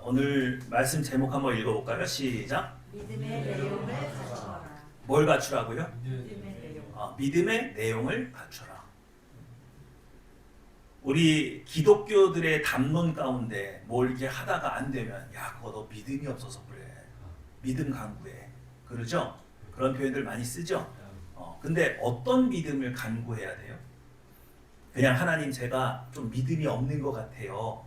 오늘 말씀 제목 한번 읽어볼까요? 시작. 믿음의 내용을 갖춰라. 뭘 갖추라고요? 믿음의 내용. 믿음의 내용을 갖춰라. 우리 기독교들의 담론 가운데 뭘 이렇게 하다가 안 되면 야 그거 너 믿음이 없어서 그래. 믿음 간구해. 그러죠? 그런 표현들 많이 쓰죠? 근데 어떤 믿음을 간구해야 돼요? 그냥 하나님 제가 좀 믿음이 없는 것 같아요.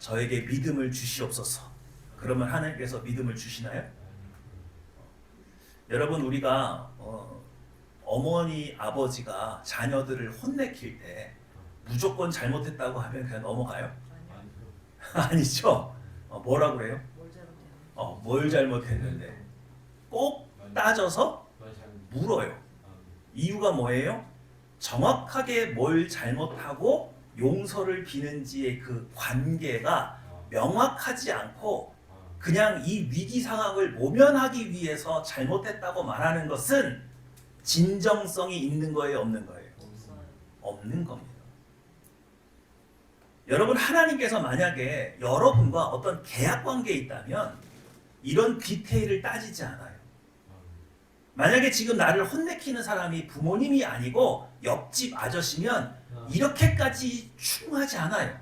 저에게 믿음을 주시옵소서. 그러면 하나님께서 믿음을 주시나요? 여러분 우리가 어머니 아버지가 자녀들을 혼내킬 때 무조건 잘못했다고 하면 그냥 넘어가요? 아니죠. 뭐라고 그래요? 뭘 잘못했는데 꼭 따져서 물어요. 이유가 뭐예요? 정확하게 뭘 잘못하고 용서를 비는지의 그 관계가 명확하지 않고 그냥 이 위기 상황을 모면하기 위해서 잘못했다고 말하는 것은 진정성이 있는 거예요, 없는 거예요? 없는 겁니다. 여러분 하나님께서 만약에 여러분과 어떤 계약 관계에 있다면 이런 디테일을 따지지 않아요. 만약에 지금 나를 혼내키는 사람이 부모님이 아니고 옆집 아저씨면 이렇게까지 충하지 않아요.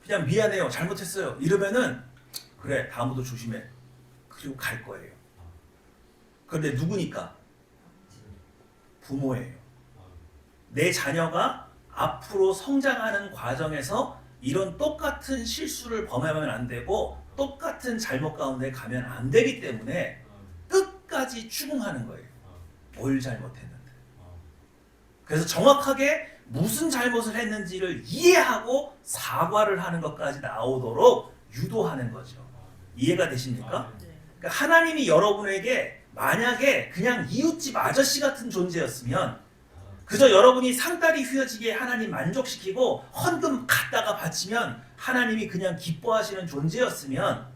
그냥 미안해요, 잘못했어요 이러면은 그래 다음부터 조심해 그리고 갈 거예요. 그런데 누구니까? 부모예요. 내 자녀가 앞으로 성장하는 과정에서 이런 똑같은 실수를 범하면 안 되고 똑같은 잘못 가운데 가면 안 되기 때문에 끝까지 추궁하는 거예요. 뭘 잘못했는데. 그래서 정확하게 무슨 잘못을 했는지를 이해하고 사과를 하는 것까지 나오도록 유도하는 거죠. 이해가 되십니까? 그러니까 하나님이 여러분에게 만약에 그냥 이웃집 아저씨 같은 존재였으면 그저 여러분이 상다리 휘어지게 하나님 만족시키고 헌금 갖다가 바치면 하나님이 그냥 기뻐하시는 존재였으면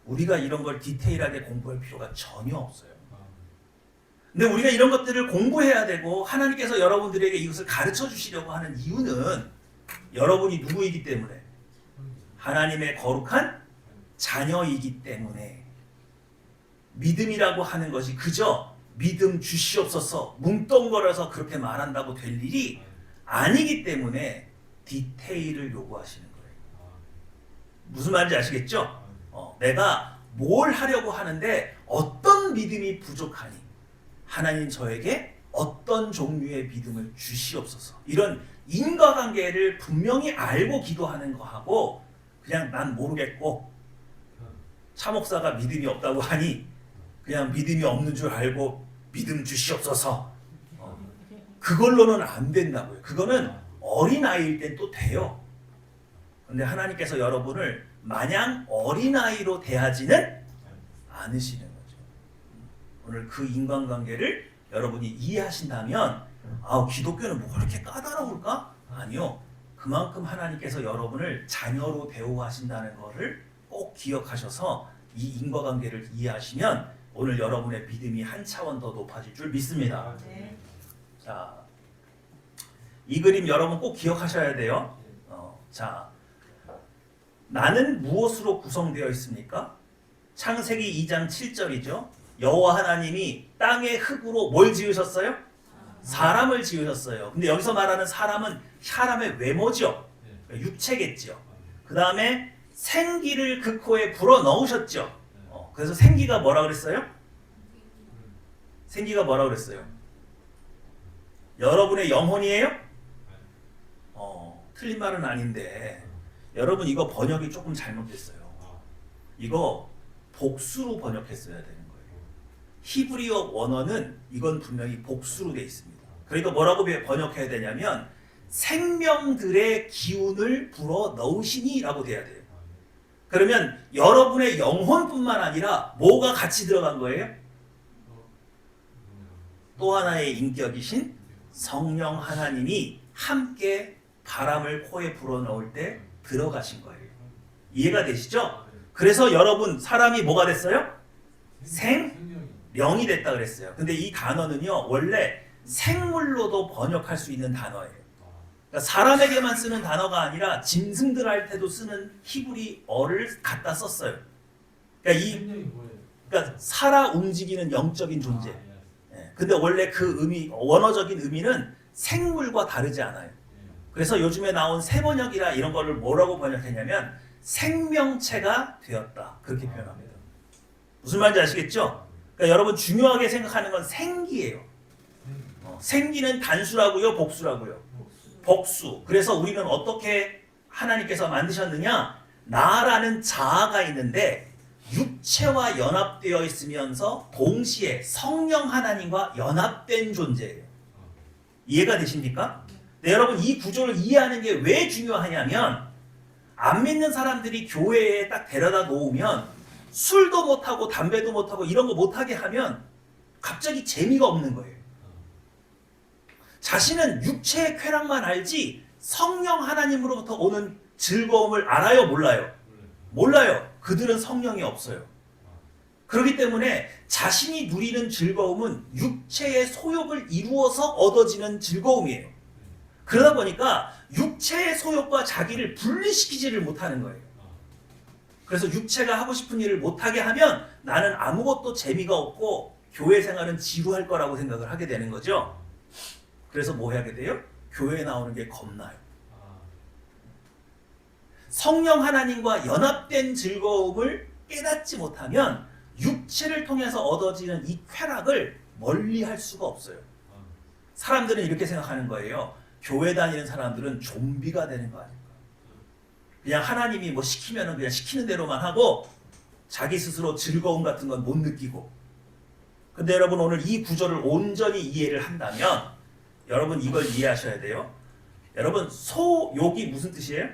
우리가 이런 걸 디테일하게 공부할 필요가 전혀 없어요. 근데 우리가 이런 것들을 공부해야 되고 하나님께서 여러분들에게 이것을 가르쳐 주시려고 하는 이유는 여러분이 누구이기 때문에 하나님의 거룩한 자녀이기 때문에 믿음이라고 하는 것이 그저 믿음 주시옵소서 뭉뚱거려서 그렇게 말한다고 될 일이 아니기 때문에 디테일을 요구하시는 거예요. 무슨 말인지 아시겠죠? 내가 뭘 하려고 하는데 어떤 믿음이 부족하니 하나님 저에게 어떤 종류의 믿음을 주시옵소서. 이런 인과관계를 분명히 알고 기도하는 거하고 그냥 난 모르겠고 차 목사가 믿음이 없다고 하니 그냥 믿음이 없는 줄 알고 믿음 주시옵소서. 그걸로는 안 된다고요. 그거는 어린아이일 땐 또 돼요. 근데 하나님께서 여러분을 마냥 어린아이로 대하지는 않으시는 거죠. 오늘 그 인간관계를 여러분이 이해하신다면 기독교는 뭐 그렇게 까다로울까? 아니요. 그만큼 하나님께서 여러분을 자녀로 대우하신다는 것을 꼭 기억하셔서 이 인과관계를 이해하시면 오늘 여러분의 믿음이 한 차원 더 높아질 줄 믿습니다. 네. 자, 이 그림 여러분 꼭 기억하셔야 돼요. 자, 나는 무엇으로 구성되어 있습니까? 창세기 2장 7절이죠. 여호와 하나님이 땅의 흙으로 뭘 지으셨어요? 사람을 지으셨어요. 근데 여기서 말하는 사람은 사람의 외모죠. 육체겠죠. 그 다음에 생기를 그 코에 불어 넣으셨죠. 그래서 생기가 뭐라 그랬어요? 생기가 뭐라 그랬어요? 여러분의 영혼이에요? 틀린 말은 아닌데 여러분 이거 번역이 조금 잘못됐어요. 이거 복수로 번역했어야 되는 거예요. 히브리어 원어는 이건 분명히 복수로 되어 있습니다. 그러니까 뭐라고 번역해야 되냐면 생명들의 기운을 불어 넣으시니 라고 돼야 돼요. 그러면 여러분의 영혼뿐만 아니라 뭐가 같이 들어간 거예요? 또 하나의 인격이신 성령 하나님이 함께 바람을 코에 불어넣을 때 들어가신 거예요. 이해가 되시죠? 그래서 여러분 사람이 뭐가 됐어요? 생명이 됐다 그랬어요. 근데 이 단어는요 원래 생물로도 번역할 수 있는 단어예요. 그러니까 사람에게만 쓰는 단어가 아니라 짐승들 할 때도 쓰는 히브리어를 갖다 썼어요. 그러니까 생명이 뭐예요? 그러니까 살아 움직이는 영적인 존재. 아, 예. 예. 근데 원래 그 의미, 원어적인 의미는 생물과 다르지 않아요. 예. 그래서 요즘에 나온 세번역이라 이런 거를 뭐라고 번역했냐면 생명체가 되었다. 그렇게 표현합니다. 무슨 말인지 아시겠죠? 그러니까 여러분 중요하게 생각하는 건 생기예요. 생기는 단수라고요, 복수라고요? 복수. 그래서 우리는 어떻게 하나님께서 만드셨느냐? 나라는 자아가 있는데 육체와 연합되어 있으면서 동시에 성령 하나님과 연합된 존재예요. 이해가 되십니까? 네, 여러분 이 구조를 이해하는 게 왜 중요하냐면 안 믿는 사람들이 교회에 딱 데려다 놓으면 술도 못하고 담배도 못하고 이런 거 못하게 하면 갑자기 재미가 없는 거예요. 자신은 육체의 쾌락만 알지 성령 하나님으로부터 오는 즐거움을 알아요? 몰라요? 몰라요. 그들은 성령이 없어요. 그렇기 때문에 자신이 누리는 즐거움은 육체의 소욕을 이루어서 얻어지는 즐거움이에요. 그러다 보니까 육체의 소욕과 자기를 분리시키지를 못하는 거예요. 그래서 육체가 하고 싶은 일을 못하게 하면 나는 아무것도 재미가 없고 교회 생활은 지루할 거라고 생각을 하게 되는 거죠. 그래서 뭐 해야 돼요? 교회에 나오는 게 겁나요. 성령 하나님과 연합된 즐거움을 깨닫지 못하면 육체를 통해서 얻어지는 이 쾌락을 멀리할 수가 없어요. 사람들은 이렇게 생각하는 거예요. 교회 다니는 사람들은 좀비가 되는 거 아닐까. 그냥 하나님이 뭐 시키면은 그냥 시키는 대로만 하고 자기 스스로 즐거움 같은 건 못 느끼고. 근데 여러분 오늘 이 구조를 온전히 이해를 한다면 여러분 이걸 이해하셔야 돼요. 여러분 소욕이 무슨 뜻이에요?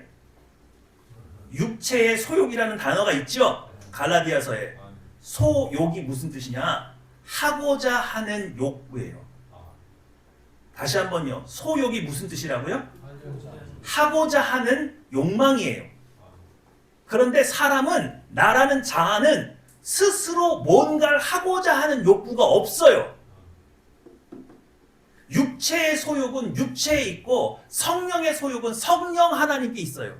육체의 소욕이라는 단어가 있죠? 갈라디아서에. 소욕이 무슨 뜻이냐? 하고자 하는 욕구예요. 다시 한번요. 소욕이 무슨 뜻이라고요? 하고자 하는 욕망이에요. 그런데 사람은 나라는 자아는 스스로 뭔가를 하고자 하는 욕구가 없어요. 육체의 소욕은 육체에 있고 성령의 소욕은 성령 하나님께 있어요.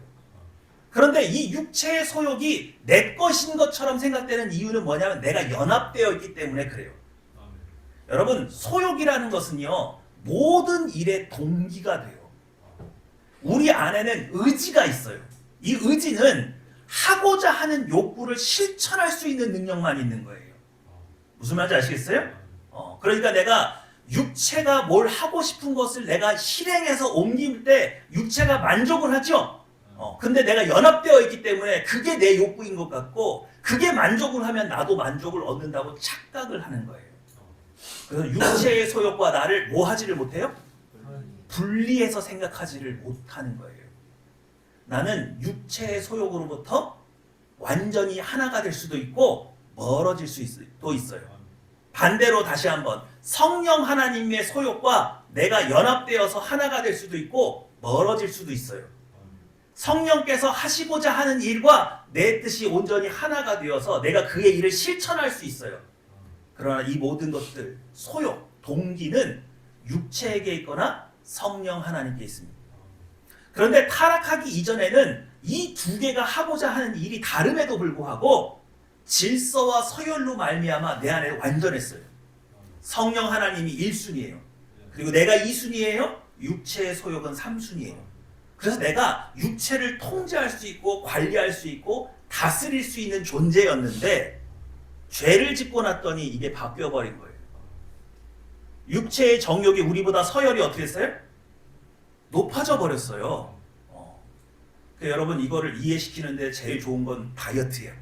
그런데 이 육체의 소욕이 내 것인 것처럼 생각되는 이유는 뭐냐면 내가 연합되어 있기 때문에 그래요. 여러분 소욕이라는 것은요 모든 일의 동기가 돼요. 우리 안에는 의지가 있어요. 이 의지는 하고자 하는 욕구를 실천할 수 있는 능력만 있는 거예요. 무슨 말인지 아시겠어요? 그러니까 내가 육체가 뭘 하고 싶은 것을 내가 실행해서 옮길 때 육체가 만족을 하죠. 근데 내가 연합되어 있기 때문에 그게 내 욕구인 것 같고 그게 만족을 하면 나도 만족을 얻는다고 착각을 하는 거예요. 그래서 육체의 소욕과 나를 뭐 하지를 못해요? 분리해서 생각하지를 못하는 거예요. 나는 육체의 소욕으로부터 완전히 하나가 될 수도 있고 멀어질 수도 있어요. 반대로 다시 한번 성령 하나님의 소욕과 내가 연합되어서 하나가 될 수도 있고 멀어질 수도 있어요. 성령께서 하시고자 하는 일과 내 뜻이 온전히 하나가 되어서 내가 그의 일을 실천할 수 있어요. 그러나 이 모든 것들, 소욕, 동기는 육체에게 있거나 성령 하나님께 있습니다. 그런데 타락하기 이전에는 이 두 개가 하고자 하는 일이 다름에도 불구하고 질서와 서열로 말미암아 내 안에 완전했어요. 성령 하나님이 1순위예요. 그리고 내가 2순위예요. 육체의 소욕은 3순위예요. 그래서 내가 육체를 통제할 수 있고 관리할 수 있고 다스릴 수 있는 존재였는데 죄를 짓고 났더니 이게 바뀌어버린 거예요. 육체의 정욕이 우리보다 서열이 어떻게 했어요? 높아져 버렸어요. 그러니까 여러분 이거를 이해시키는데 제일 좋은 건 다이어트예요.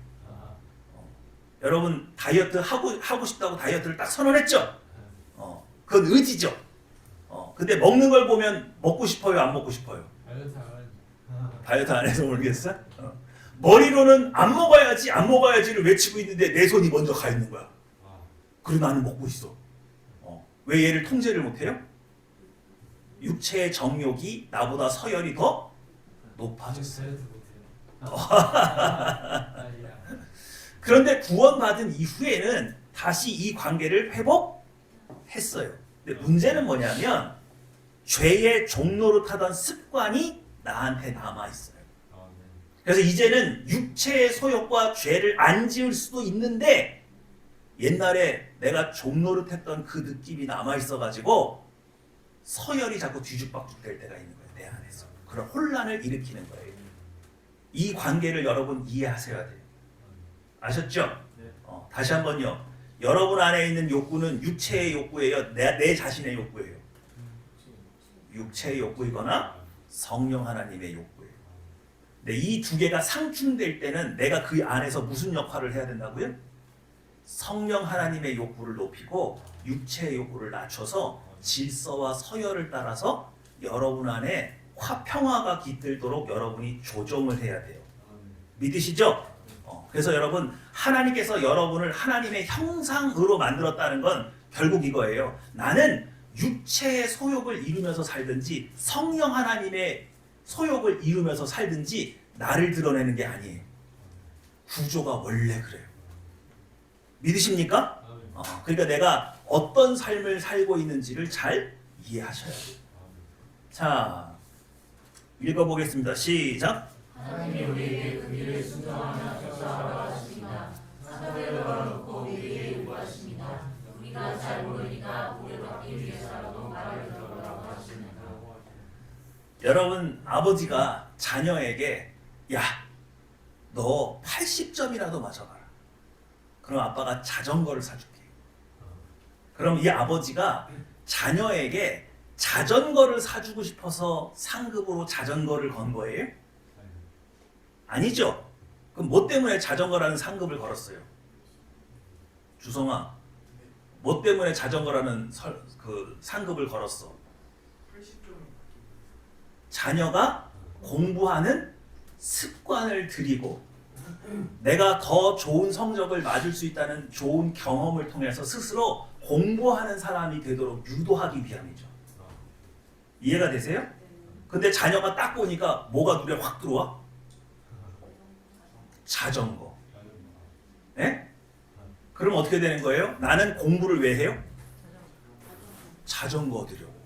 여러분 다이어트 하고 싶다고 다이어트를 딱 선언했죠? 그건 의지죠. 근데 먹는 걸 보면 먹고 싶어요, 안 먹고 싶어요? 다이어트 안 해서 모르겠어? 머리로는 안 먹어야지를 외치고 있는데 내 손이 먼저 가 있는 거야. 그리고 나는 먹고 있어. 왜 얘를 통제를 못해요? 육체의 정욕이 나보다 서열이 더 높아졌어요. 그런데 구원받은 이후에는 다시 이 관계를 회복했어요. 근데 문제는 뭐냐면 죄의 종로로 타던 습관이 나한테 남아있어요. 그래서 이제는 육체의 소욕과 죄를 안 지을 수도 있는데 옛날에 내가 종노릇했던 그 느낌이 남아있어가지고 서열이 자꾸 뒤죽박죽 될 때가 있는 거예요. 내 안에서. 그런 혼란을 일으키는 거예요. 이 관계를 여러분 이해하셔야 돼요. 아셨죠? 다시 한번요. 여러분 안에 있는 욕구는 육체의 욕구예요? 내 자신의 욕구예요? 육체의 욕구이거나 성령 하나님의 욕구예요. 근데 이 두 개가 상충될 때는 내가 그 안에서 무슨 역할을 해야 된다고요? 성령 하나님의 욕구를 높이고 육체의 욕구를 낮춰서 질서와 서열을 따라서 여러분 안에 화평화가 깃들도록 여러분이 조정을 해야 돼요. 믿으시죠? 그래서 여러분 하나님께서 여러분을 하나님의 형상으로 만들었다는 건 결국 이거예요. 나는 육체의 소욕을 이루면서 살든지 성령 하나님의 소욕을 이루면서 살든지 나를 드러내는 게 아니에요. 구조가 원래 그래요. 믿으십니까? 그러니까 내가 어떤 삶을 살고 있는지를 잘 이해하셔야 돼요. 자, 읽어보겠습니다. 시작. 하나님이 우리에게 그 길을 순종하며 쫓아가라 하십니다. 사도를 걸어놓고 우리에게 요구하십니다. 우리가 잘 모르니까 오해받기 위해서라도 말을 들어보라고 하십니다. 여러분 아버지가 자녀에게 야, 너 80점이라도 맞아봐라. 그럼 아빠가 자전거를 사줄게. 그럼 이 아버지가 자녀에게 자전거를 사주고 싶어서 상급으로 자전거를 건 거예요? 아니죠. 그럼 뭐 때문에 자전거라는 상급을 걸었어요? 주성아, 뭐 때문에 자전거라는 그 상급을 걸었어? 자녀가 공부하는 습관을 들이고 내가 더 좋은 성적을 맞을 수 있다는 좋은 경험을 통해서 스스로 공부하는 사람이 되도록 유도하기 위함이죠. 이해가 되세요? 근데 자녀가 딱 보니까 뭐가 눈에 확 들어와? 자전거. 네? 그럼 어떻게 되는 거예요? 나는 공부를 왜 해요? 자전거 얻으려고.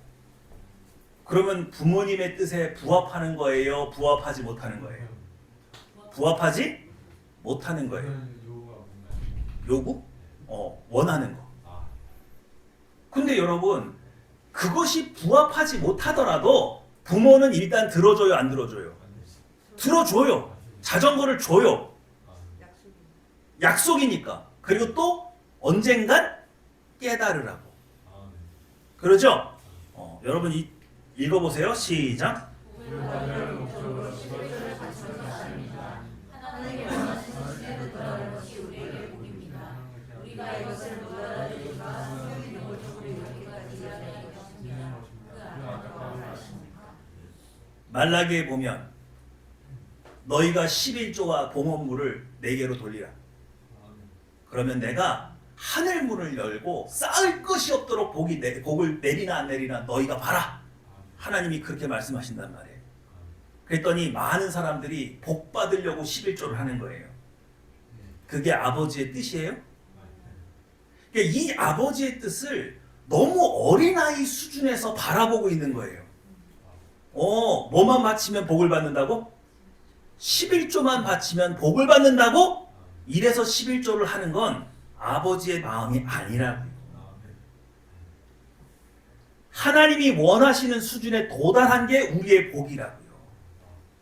그러면 부모님의 뜻에 부합하는 거예요? 부합하지 못하는 거예요? 부합하지 못하는 거예요. 요구? 원하는 거. 근데 여러분 그것이 부합하지 못하더라도 부모는 일단 들어줘요, 안 들어줘요? 들어줘요. 자전거를 줘요. 약속이니까. 그리고 또 언젠간 깨달으라고. 그러죠? 여러분 읽어보세요. 시작. 하나님께 원하시는 뜻을 따르는 것이 우리에게 복입니다. 우리가 이것을 못 알아들으니까 성령이 영적으로 이렇게까지 이야기하는 것입니다. 그 안타까움을 아십니까? 말라기에 보면 너희가 11조와 봉헌물을 내게로 돌리라. 그러면 내가 하늘 문을 열고 쌓을 것이 없도록 복을 내리나 안 내리나 너희가 봐라. 하나님이 그렇게 말씀하신단 말이에요. 그랬더니 많은 사람들이 복 받으려고 11조를 하는 거예요. 그게 아버지의 뜻이에요? 그러니까 이 아버지의 뜻을 너무 어린아이 수준에서 바라보고 있는 거예요. 뭐만 바치면 복을 받는다고? 11조만 바치면 복을 받는다고? 이래서 11조를 하는 건 아버지의 마음이 아니라고요. 하나님이 원하시는 수준에 도달한 게 우리의 복이라고요.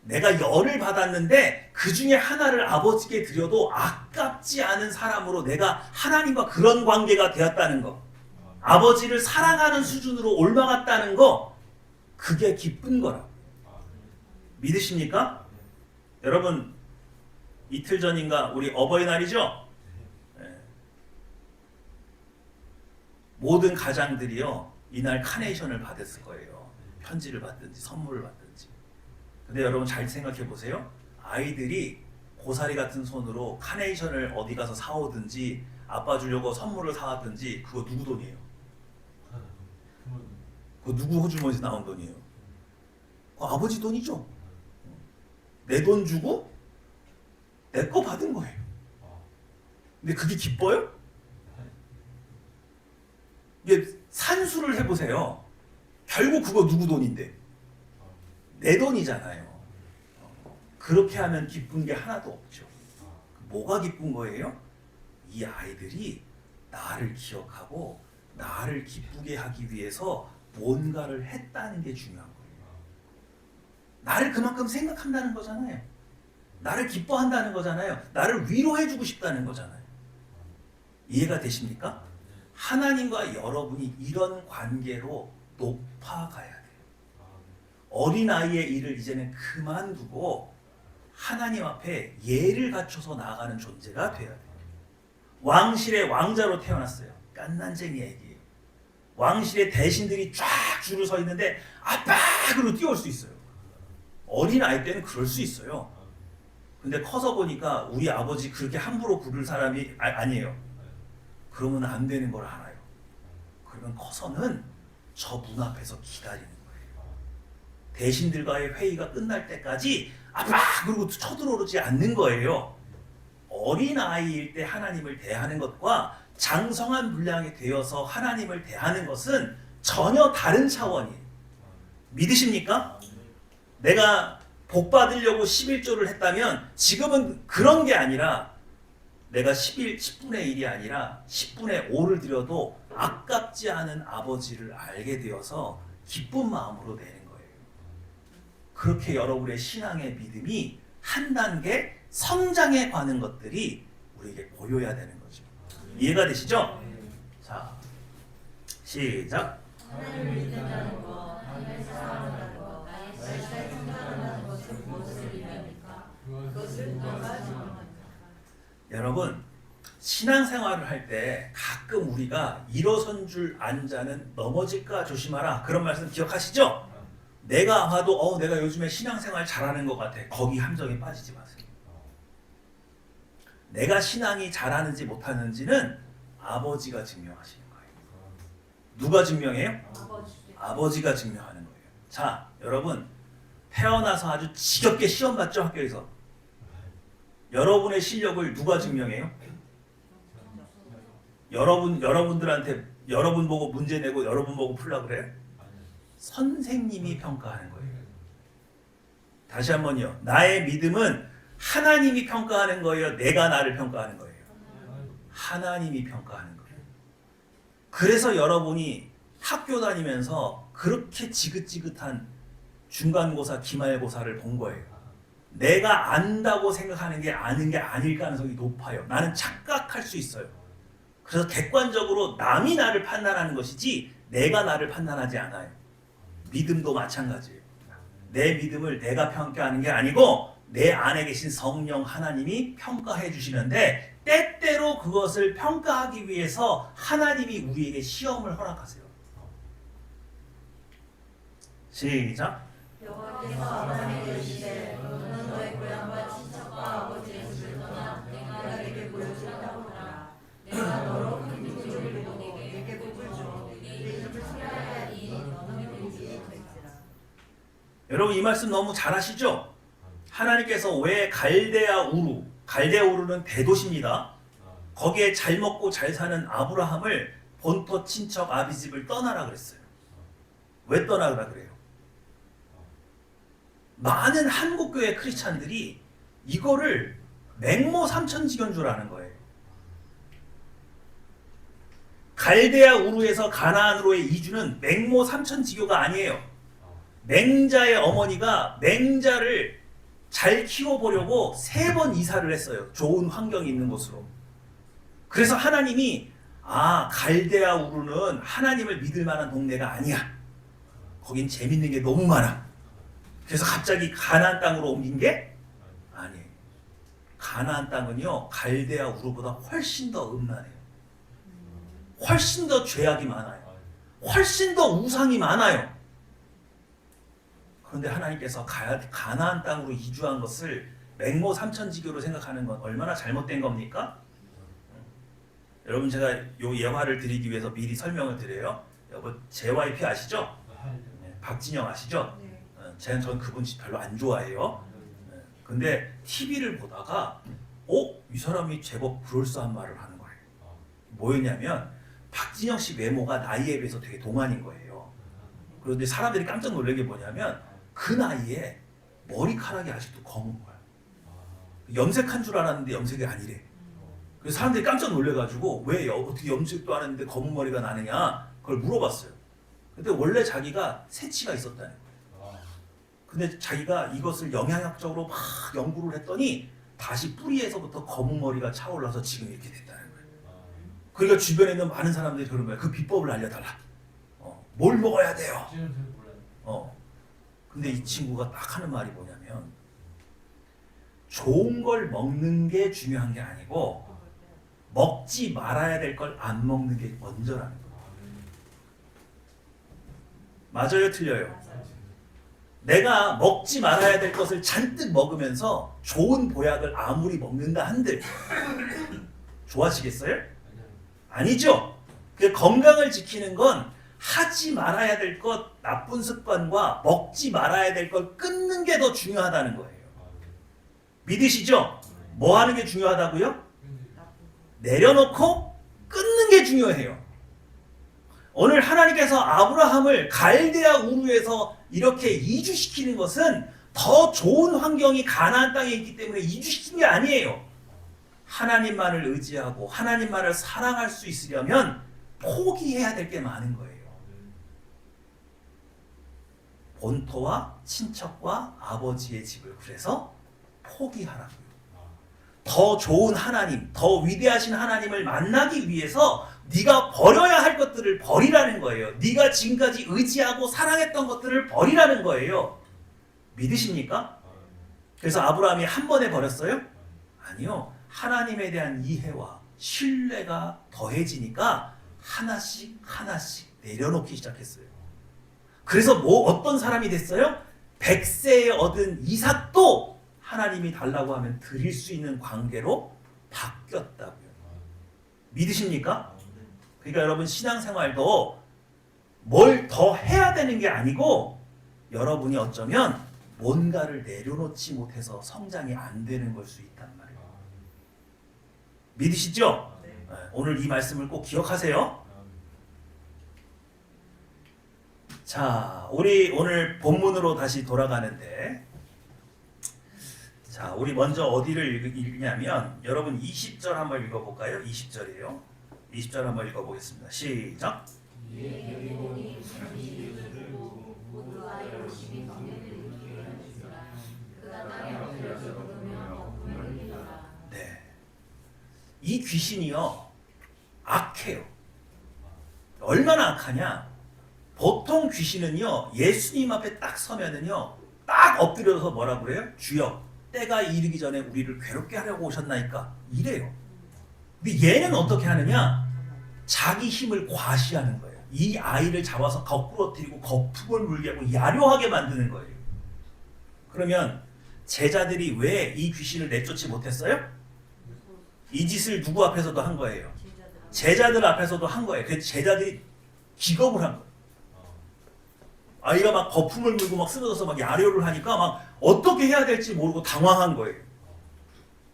내가 열을 받았는데 그 중에 하나를 아버지께 드려도 아깝지 않은 사람으로 내가 하나님과 그런 관계가 되었다는 거, 아버지를 사랑하는 수준으로 올라갔다는 거, 그게 기쁜 거라고요. 믿으십니까? 여러분 이틀 전인가 우리 어버이날이죠? 네. 모든 가장들이요 이날 카네이션을 받았을 거예요. 편지를 받든지 선물을 받든지. 근데 여러분 잘 생각해 보세요. 아이들이 고사리 같은 손으로 카네이션을 어디 가서 사오든지 아빠 주려고 선물을 사왔든지 그거 누구 돈이에요? 그거 누구 호주머니에서 나온 돈이에요? 그거 아버지 돈이죠. 내 돈 주고 내 거 받은 거예요. 근데 그게 기뻐요? 이게 산수를 해보세요. 결국 그거 누구 돈인데? 내 돈이잖아요. 그렇게 하면 기쁜 게 하나도 없죠. 뭐가 기쁜 거예요? 이 아이들이 나를 기억하고 나를 기쁘게 하기 위해서 뭔가를 했다는 게 중요한 거예요. 나를 그만큼 생각한다는 거잖아요. 나를 기뻐한다는 거잖아요. 나를 위로해주고 싶다는 거잖아요. 이해가 되십니까? 하나님과 여러분이 이런 관계로 높아가야 돼요. 어린아이의 일을 이제는 그만두고 하나님 앞에 예를 갖춰서 나아가는 존재가 돼야 돼요. 왕실의 왕자로 태어났어요. 깐난쟁이 애기. 왕실의 대신들이 쫙 줄을 서 있는데 아빠! 그러고 뛰어올 수 있어요. 어린아이 때는 그럴 수 있어요. 근데 커서 보니까 우리 아버지 그렇게 함부로 부를 사람이 아니에요. 그러면 안 되는 걸 알아요. 그러면 커서는 저 문 앞에서 기다리는 거예요. 대신들과의 회의가 끝날 때까지 아빠! 그러고 쳐들어오지 않는 거예요. 어린아이일 때 하나님을 대하는 것과 장성한 분량이 되어서 하나님을 대하는 것은 전혀 다른 차원이에요. 믿으십니까? 내가 복 받으려고 11조를 했다면 지금은 그런 게 아니라 내가 10분의 1이 아니라 10분의 5를 드려도 아깝지 않은 아버지를 알게 되어서 기쁜 마음으로 내는 거예요. 그렇게 여러분의 신앙의 믿음이 한 단계 성장해 가는 것들이 우리에게 보여야 되는 거죠. 이해가 되시죠? 자, 시작. 하나님을 믿는다는 것, 하나님을 사랑한다는 것, 나의 삶을 충전한다는 것은 무엇을 의미합니까? 그것을 누가 정합니까? 여러분, 신앙생활을 할 때 가끔 우리가 일어선 줄 안 자는 넘어질까 조심하라 그런 말씀 기억하시죠? 내가 봐도 내가 요즘에 신앙생활 잘하는 것 같아. 거기 함정에 빠지지 마세요. 내가 신앙이 잘하는지 못하는지는 아버지가 증명하시는 거예요. 누가 증명해요? 아버지가 증명하는 거예요. 자, 여러분 태어나서 아주 지겹게 시험 봤죠, 학교에서. 여러분의 실력을 누가 증명해요? 여러분들한테 여러분 보고 문제 내고 여러분 보고 풀라 그래요? 선생님이 평가하는 거예요. 다시 한번요. 나의 믿음은 하나님이 평가하는 거예요? 내가 나를 평가하는 거예요? 하나님이 평가하는 거예요. 그래서 여러분이 학교 다니면서 그렇게 지긋지긋한 중간고사, 기말고사를 본 거예요. 내가 안다고 생각하는 게 아는 게 아닐 가능성이 높아요. 나는 착각할 수 있어요. 그래서 객관적으로 남이 나를 판단하는 것이지 내가 나를 판단하지 않아요. 믿음도 마찬가지예요. 내 믿음을 내가 평가하는 게 아니고 내 안에 계신 성령 하나님이 평가해 주시는데 때때로 그것을 평가하기 위해서 하나님이 우리에게 시험을 허락하세요. 시작. 여호와께서 아브라함에게 이르시되 너는 너의 고향과 친척과 아버지의 집을 떠나 내가 너에게 보여주겠다고 하라. 내가 너로 큰 민족을 이루고 내게 복을 주어 내 이름을 소개하여 하니 너는 복이 될지라. 여러분 이 말씀 너무 잘하시죠? 하나님께서 왜 갈대아 우르는 대도시입니다. 거기에 잘 먹고 잘 사는 아브라함을 본토 친척 아비집을 떠나라 그랬어요. 왜 떠나라 그래요? 많은 한국교회 크리스찬들이 이거를 맹모 삼천지교인 줄 아는 거예요. 갈대아 우르에서 가나안으로의 이주는 맹모 삼천지교가 아니에요. 맹자의 어머니가 맹자를 잘 키워보려고 3번 이사를 했어요. 좋은 환경이 있는 곳으로. 그래서 하나님이 갈대아 우르는 하나님을 믿을 만한 동네가 아니야. 거긴 재밌는 게 너무 많아. 그래서 갑자기 가나안 땅으로 옮긴 게 아니에요. 가나안 땅은요 갈대아 우르보다 훨씬 더 음란해요. 훨씬 더 죄악이 많아요. 훨씬 더 우상이 많아요. 그런데 하나님께서 가나안 땅으로 이주한 것을 맹모 삼천지교로 생각하는 건 얼마나 잘못된 겁니까? 여러분 제가 요 예화를 드리기 위해서 미리 설명을 드려요. 여러분 JYP 아시죠? 네, 박진영 아시죠? 전 그분 별로 안 좋아해요. 근데 TV를 보다가 이 사람이 제법 그럴싸한 말을 하는 거예요. 뭐였냐면 박진영 씨 외모가 나이에 비해서 되게 동안인 거예요. 그런데 사람들이 깜짝 놀란 게 뭐냐면 그 나이에 머리카락이 아직도 검은 거야. 염색한 줄 알았는데 염색이 아니래. 그래서 사람들이 깜짝 놀래가지고 왜 어떻게 염색도 안 했는데 검은 머리가 나느냐 그걸 물어봤어요. 근데 원래 자기가 새치가 있었다는 거예요. 근데 자기가 이것을 영양학적으로 막 연구를 했더니 다시 뿌리에서부터 검은 머리가 차올라서 지금 이렇게 됐다는 거예요. 그러니까 주변에 있는 많은 사람들이 그런 거야. 그 비법을 알려달라. 뭘 먹어야 돼요? 근데 이 친구가 딱 하는 말이 뭐냐면 좋은 걸 먹는 게 중요한 게 아니고 먹지 말아야 될 걸 안 먹는 게 먼저라는 거예요. 맞아요, 틀려요? 내가 먹지 말아야 될 것을 잔뜩 먹으면서 좋은 보약을 아무리 먹는다 한들 좋아지겠어요? 아니죠. 그 건강을 지키는 건 하지 말아야 될 것, 나쁜 습관과 먹지 말아야 될 걸 끊는 게 더 중요하다는 거예요. 믿으시죠? 뭐 하는 게 중요하다고요? 내려놓고 끊는 게 중요해요. 오늘 하나님께서 아브라함을 갈대아 우르에서 이렇게 이주시키는 것은 더 좋은 환경이 가나안 땅에 있기 때문에 이주시킨 게 아니에요. 하나님만을 의지하고 하나님만을 사랑할 수 있으려면 포기해야 될 게 많은 거예요. 본토와 친척과 아버지의 집을 그래서 포기하라고요. 더 좋은 하나님, 더 위대하신 하나님을 만나기 위해서 네가 버려야 할 것들을 버리라는 거예요. 네가 지금까지 의지하고 사랑했던 것들을 버리라는 거예요. 믿으십니까? 그래서 아브라함이 한 번에 버렸어요? 아니요. 하나님에 대한 이해와 신뢰가 더해지니까 하나씩 하나씩 내려놓기 시작했어요. 그래서 어떤 사람이 됐어요? 100세에 얻은 이삭도 하나님이 달라고 하면 드릴 수 있는 관계로 바뀌었다고요. 믿으십니까? 그러니까 여러분 신앙생활도 뭘 더 해야 되는 게 아니고 여러분이 어쩌면 뭔가를 내려놓지 못해서 성장이 안 되는 걸 수 있단 말이에요. 믿으시죠? 네. 오늘 이 말씀을 꼭 기억하세요. 자, 우리 오늘 본문으로 다시 돌아가는데 자, 우리 먼저 어디를 읽냐면 여러분 20절 한번 읽어볼까요? 20절이에요. 20절 한번 읽어보겠습니다. 시작. 네, 이 귀신이요 악해요. 얼마나 악하냐? 보통 귀신은요 예수님 앞에 딱 서면은요 딱 엎드려서 뭐라 그래요? 주여 때가 이르기 전에 우리를 괴롭게 하려고 오셨나이까 이래요. 근데 얘는 어떻게 하느냐? 자기 힘을 과시하는 거예요. 이 아이를 잡아서 거꾸로 들이고 거품을 물게 하고 야료하게 만드는 거예요. 그러면 제자들이 왜 이 귀신을 내쫓지 못했어요? 이 짓을 누구 앞에서도 한 거예요. 제자들 앞에서도 한 거예요. 그래서 제자들이 기겁을 한 거예요. 아이가 막 거품을 물고 막 쓰러져서 막 야료를 하니까 막 어떻게 해야 될지 모르고 당황한 거예요.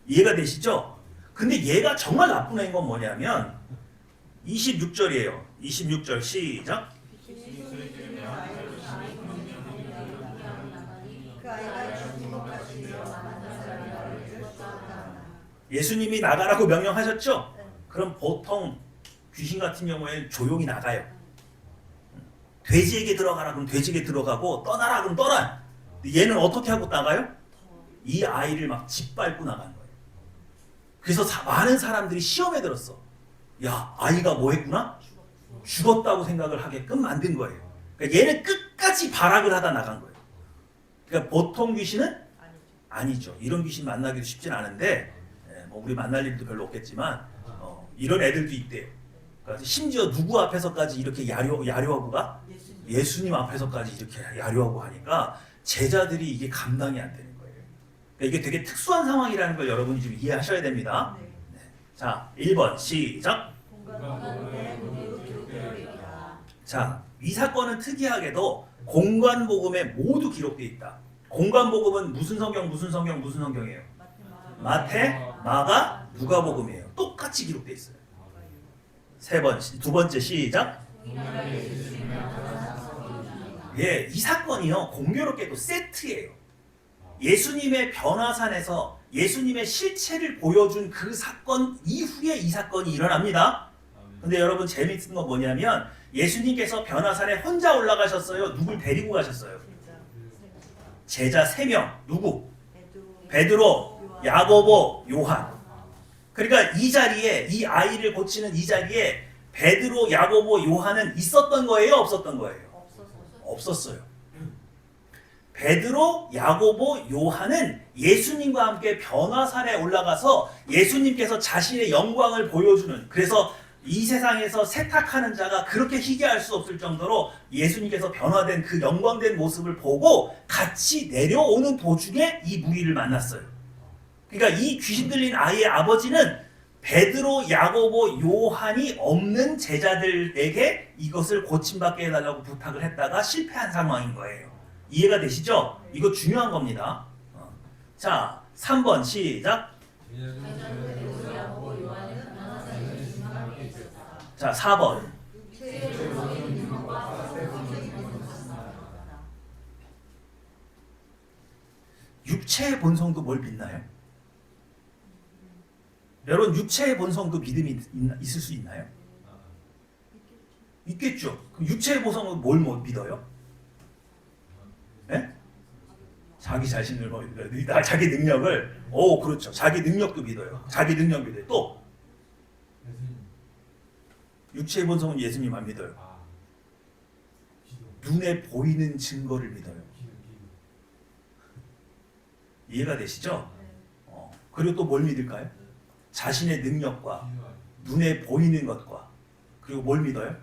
이해가 되시죠? 근데 얘가 정말 나쁜 애인 건 뭐냐면 26절이에요. 26절 시작. 예수님이 나가라고 명령하셨죠? 그럼 보통 귀신 같은 경우에는 조용히 나가요. 돼지에게 들어가라 그럼 돼지에게 들어가고 떠나라 그럼 떠나. 얘는 어떻게 하고 나가요? 이 아이를 막 짓밟고 나간 거예요. 그래서 많은 사람들이 시험에 들었어. 야, 아이가 뭐 했구나? 죽었다고 생각을 하게끔 만든 거예요. 그러니까 얘는 끝까지 발악을 하다 나간 거예요. 그러니까 보통 귀신은 아니죠. 이런 귀신 만나기도 쉽진 않은데 뭐 우리 만날 일도 별로 없겠지만 이런 애들도 있대요. 그러니까 심지어 누구 앞에서까지 이렇게 야료하고 가? 예수님 앞에서까지 이렇게 야료하고 하니까 제자들이 이게 감당이 안 되는 거예요. 그러니까 이게 되게 특수한 상황이라는 걸 여러분이 좀 이해하셔야 됩니다. 네. 자, 1번 시작. 자, 이 사건은 특이하게도 공관복음에 모두 기록되어 있다. 공관복음은 무슨 성경이에요? 마태, 마가, 누가복음이에요. 똑같이 기록되어 있어요. 두 번째 시작. 예, 이 사건이요 공교롭게도 세트예요. 예수님의 변화산에서 예수님의 실체를 보여준 그 사건 이후에 이 사건이 일어납니다. 근데 여러분 재밌는 건 뭐냐면 예수님께서 변화산에 혼자 올라가셨어요? 누굴 데리고 가셨어요? 제자 3명. 누구? 베드로, 야고보, 요한. 그러니까 이 자리에 이 아이를 고치는 이 자리에 베드로, 야고보, 요한은 있었던 거예요? 없었던 거예요? 없었어요. 베드로, 야고보, 요한은 예수님과 함께 변화산에 올라가서 예수님께서 자신의 영광을 보여주는, 그래서 이 세상에서 세탁하는 자가 그렇게 희귀할 수 없을 정도로 예수님께서 변화된 그 영광된 모습을 보고 같이 내려오는 도중에 이 무리를 만났어요. 그러니까 이 귀신 들린 아이의 아버지는 베드로, 야고보, 요한이 없는 제자들에게 이것을 고침받게 해달라고 부탁을 했다가 실패한 상황인 거예요. 이해가 되시죠? 이거 중요한 겁니다. 자, 3번 시작. 자, 4번. 육체의 본성도 뭘 믿나요? 여러분 육체의 본성도 믿음이 있을 수 있나요? 있겠죠. 그럼 육체의 본성은 뭘 믿어요? 네? 자기 자신을 믿어요. 자기 능력을. 오, 그렇죠. 자기 능력도 믿어요. 자기 능력 믿어요. 또 육체의 본성은 예수님 안 믿어요. 눈에 보이는 증거를 믿어요. 이해가 되시죠? 그리고 또 뭘 믿을까요? 자신의 능력과 눈에 보이는 것과 그리고 뭘 믿어요?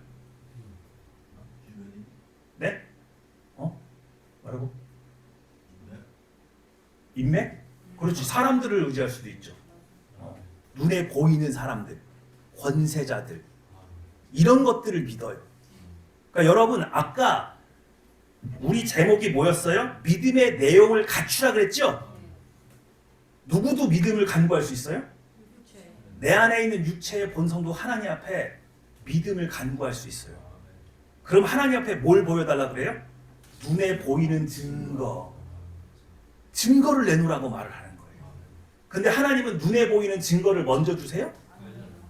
네? 뭐라고? 인맥? 그렇지. 사람들을 의지할 수도 있죠. 눈에 보이는 사람들, 권세자들 이런 것들을 믿어요. 그러니까 여러분 아까 우리 제목이 뭐였어요? 믿음의 내용을 갖추라 그랬죠? 누구도 믿음을 간구할 수 있어요? 내 안에 있는 육체의 본성도 하나님 앞에 믿음을 간구할 수 있어요. 그럼 하나님 앞에 뭘 보여달라 그래요? 눈에 보이는 증거를 내놓으라고 말을 하는 거예요. 근데 하나님은 눈에 보이는 증거를 먼저 주세요?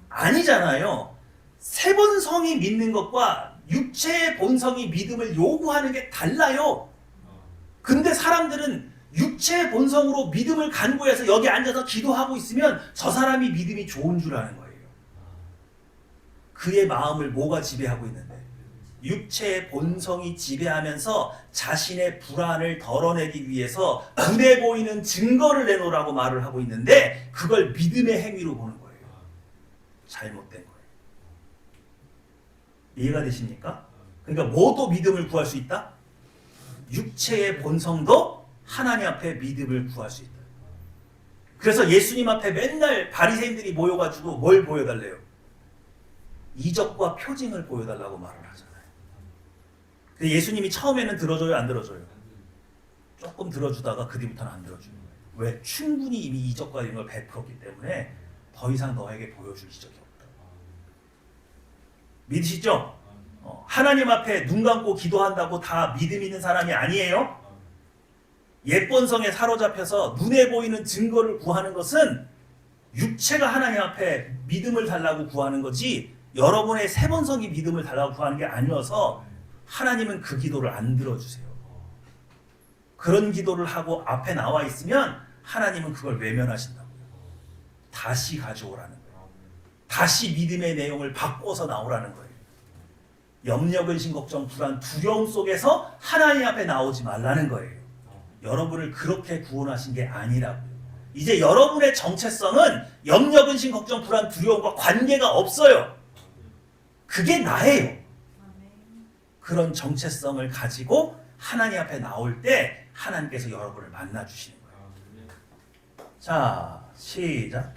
아니잖아요. 새 본성이 믿는 것과 육체의 본성이 믿음을 요구하는 게 달라요. 근데 사람들은 육체의 본성으로 믿음을 간구해서 여기 앉아서 기도하고 있으면 저 사람이 믿음이 좋은 줄 아는 거예요. 그의 마음을 뭐가 지배하고 있는데? 육체의 본성이 지배하면서 자신의 불안을 덜어내기 위해서 눈에 보이는 증거를 내놓으라고 말을 하고 있는데 그걸 믿음의 행위로 보는 거예요. 잘못된 거예요. 이해가 되십니까? 그러니까 뭐도 믿음을 구할 수 있다? 육체의 본성도 하나님 앞에 믿음을 구할 수 있다. 그래서 예수님 앞에 맨날 바리새인들이 모여가지고 뭘 보여달래요? 이적과 표징을 보여달라고 말을 하잖아요. 근데 예수님이 처음에는 들어줘요, 안 들어줘요? 조금 들어주다가 그 뒤부터는 안 들어줘요. 왜? 충분히 이미 이적과 이런 걸 베풀었기 때문에 더 이상 너에게 보여줄 이적이 없다. 믿으시죠? 하나님 앞에 눈 감고 기도한다고 다 믿음 있는 사람이 아니에요. 옛본성에 사로잡혀서 눈에 보이는 증거를 구하는 것은 육체가 하나님 앞에 믿음을 달라고 구하는 거지 여러분의 새본성이 믿음을 달라고 구하는 게 아니어서 하나님은 그 기도를 안 들어주세요. 그런 기도를 하고 앞에 나와 있으면 하나님은 그걸 외면하신다고요. 다시 가져오라는 거예요. 다시 믿음의 내용을 바꿔서 나오라는 거예요. 염려, 근심, 걱정, 불안, 두려움 속에서 하나님 앞에 나오지 말라는 거예요. 여러분을 그렇게 구원하신 게 아니라고요. 이제 여러분의 정체성은 염려, 근심, 걱정, 불안, 두려움과 관계가 없어요. 그게 나예요. 그런 정체성을 가지고 하나님 앞에 나올 때 하나님께서 여러분을 만나주시는 거예요. 자, 시작.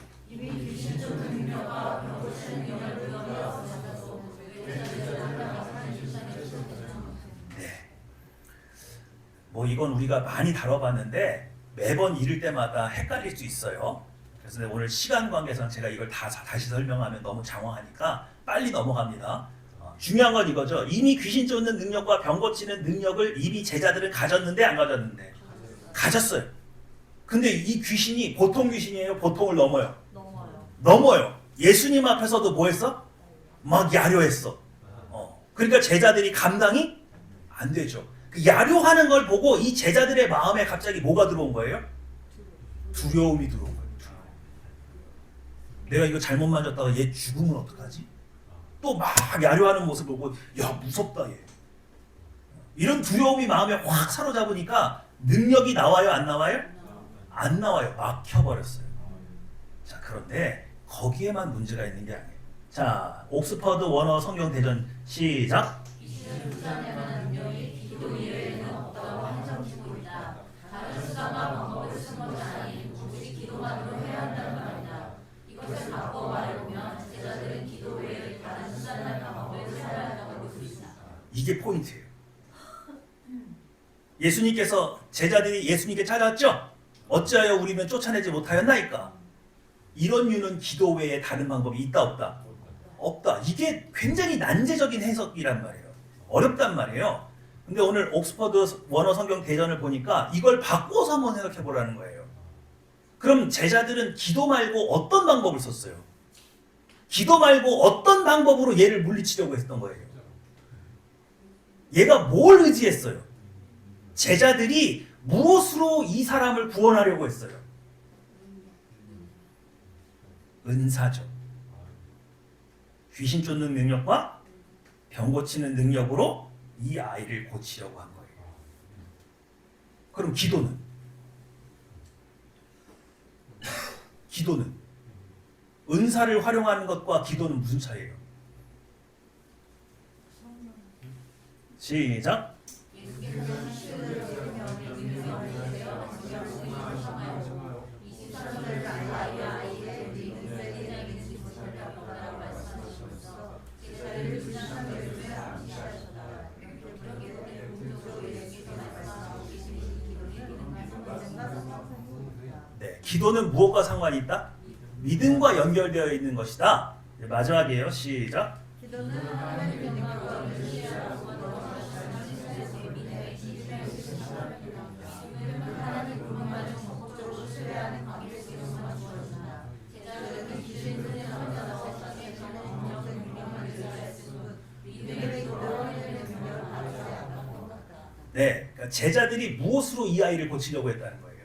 뭐 이건 우리가 많이 다뤄봤는데 매번 이럴 때마다 헷갈릴 수 있어요. 그래서 오늘 시간 관계상 제가 이걸 다시 설명하면 너무 장황하니까 빨리 넘어갑니다. 중요한 건 이거죠. 이미 귀신 쫓는 능력과 병 고치는 능력을 이미 제자들은 가졌는데 안 가졌는데? 가졌어요. 근데 이 귀신이 보통 귀신이에요? 보통을 넘어요? 넘어요. 넘어요. 예수님 앞에서도 뭐 했어? 막 야료했어. 그러니까 제자들이 감당이 안 되죠. 그 야료하는 걸 보고 이 제자들의 마음에 갑자기 뭐가 들어온 거예요? 두려움이 들어온 거예요. 내가 이거 잘못 만졌다가 얘 죽으면 어떡하지? 또 막 야료하는 모습을 보고 야 무섭다 얘. 이런 두려움이 마음에 확 사로잡으니까 능력이 나와요 안 나와요? 안 나와요. 막혀버렸어요. 자 그런데 거기에만 문제가 있는 게 아니에요. 자 옥스퍼드 원어 성경 대전 시작. 이시는 부산에 관한 능력이 기도 이외에는 없다고 한정치고 있다. 다른 수단과 방법을 쓴 것이 아닌 오직 기도만으로 해야 한다는 말이다. 이것을 바꿔 말해보면 제자들은 기도 외에 다른 수단이나 방법을 써야 한다고 볼 수 있다. 이게 포인트예요. 예수님께서 제자들이 예수님께 찾았죠? 어찌하여 우리는 쫓아내지 못하였나이까? 이런 이유는 기도 외에 다른 방법이 있다 없다? 없다. 이게 굉장히 난제적인 해석이란 말이에요. 어렵단 말이에요. 근데 오늘 옥스퍼드 원어 성경 대전을 보니까 이걸 바꿔서 한번 생각해 보라는 거예요. 그럼 제자들은 기도 말고 어떤 방법을 썼어요? 기도 말고 어떤 방법으로 얘를 물리치려고 했던 거예요? 얘가 뭘 의지했어요? 제자들이 무엇으로 이 사람을 구원하려고 했어요? 은사죠. 귀신 쫓는 능력과 병 고치는 능력으로 이 아이를 고치려고 한 거예요. 그럼 기도는? 기도는? 은사를 활용하는 것과 기도는 무슨 차이예요? 시작. 네, 기도는 무엇과 상관이 있다? 믿음과 연결되어 있는 것이다. 네, 마지막이에요. 시작. 기도는 하나님 영광과 의지하고 하나님 그분만을 적극적으로 신뢰하는 관계를 세우는 주어진다. 제자들은 기도의 은혜를 받아서 자신의 능력을 유명한 의지할 수 믿음의 기도로 하나님의 능력을 받지 않는 것 같다. 네, 그러니까 제자들이 무엇으로 이 아이를 고치려고 했다는 거예요?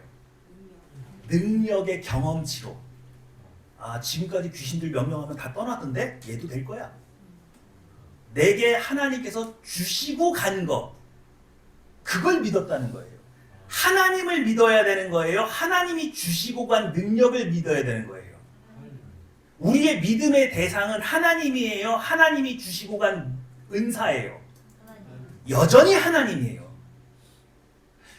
능력의 경험치로. 아, 지금까지 귀신들 명령하면 다 떠나던데 얘도 될 거야. 내게 하나님께서 주시고 간 거, 그걸 믿었다는 거예요. 하나님을 믿어야 되는 거예요. 하나님이 주시고 간 능력을 믿어야 되는 거예요. 우리의 믿음의 대상은 하나님이에요. 하나님이 주시고 간 은사예요. 여전히 하나님이에요.